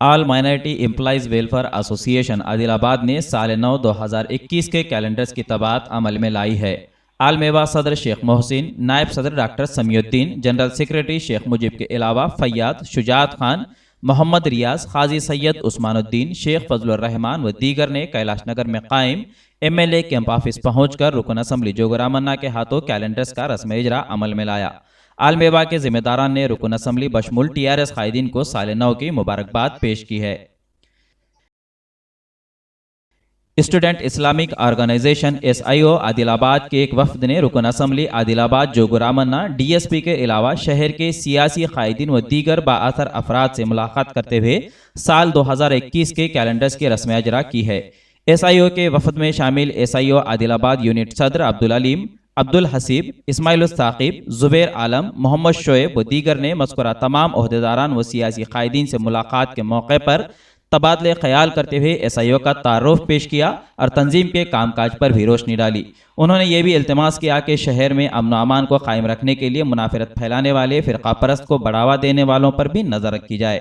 آل minority employees welfare ایسوسی ایشن عادل آباد نے سال 9/2021 کے کیلنڈرز کی طباعت عمل میں لائی ہے۔ عالم ایوا صدر شیخ محسن، نائب صدر ڈاکٹر سمیع الدین، جنرل سیکریٹری شیخ مجیب کے علاوہ فیاض، شجاعت خان، محمد ریاض، قاضی سید عثمان الدین، شیخ فضل الرحمان و دیگر نے کیلاش نگر میں قائم MLA کیمپ آفس پہنچ کر رکن اسمبلی جوگ رامنا کے ہاتھوں کیلنڈرز کا رسم اجرا عمل میں لایا۔ عالم ایوا کے ذمہ داران نے رکن اسمبلی بشمول TRS قائدین کو سال نو کی مبارکباد پیش کی ہے۔ اسٹوڈنٹ اسلامک آرگنائزیشن SIO عادل آباد کے ایک وفد نے رکن اسمبلی عادل آباد جوگ رامنا DSP کے علاوہ شہر کے سیاسی قائدین و دیگر بااثر افراد سے ملاقات کرتے ہوئے سال 2021 کے کیلنڈرز کی رسم اجرا کی ہے۔ SIO کے وفد میں شامل SIO عادل آباد یونٹ صدر عبدالعلیم، عبدالحسیب، اسماعیل الثاقب، زبیر عالم، محمد شعیب و دیگر نے مذکورہ تمام عہدیداران و سیاسی قائدین سے ملاقات کے موقع پر تبادلہ خیال کرتے ہوئے SIO کا تعارف پیش کیا اور تنظیم کے کام کاج پر بھی روشنی ڈالی۔ انہوں نے یہ بھی التماس کیا کہ شہر میں امن و امان کو قائم رکھنے کے لیے منافرت پھیلانے والے فرقہ پرست کو بڑھاوا دینے والوں پر بھی نظر رکھی جائے۔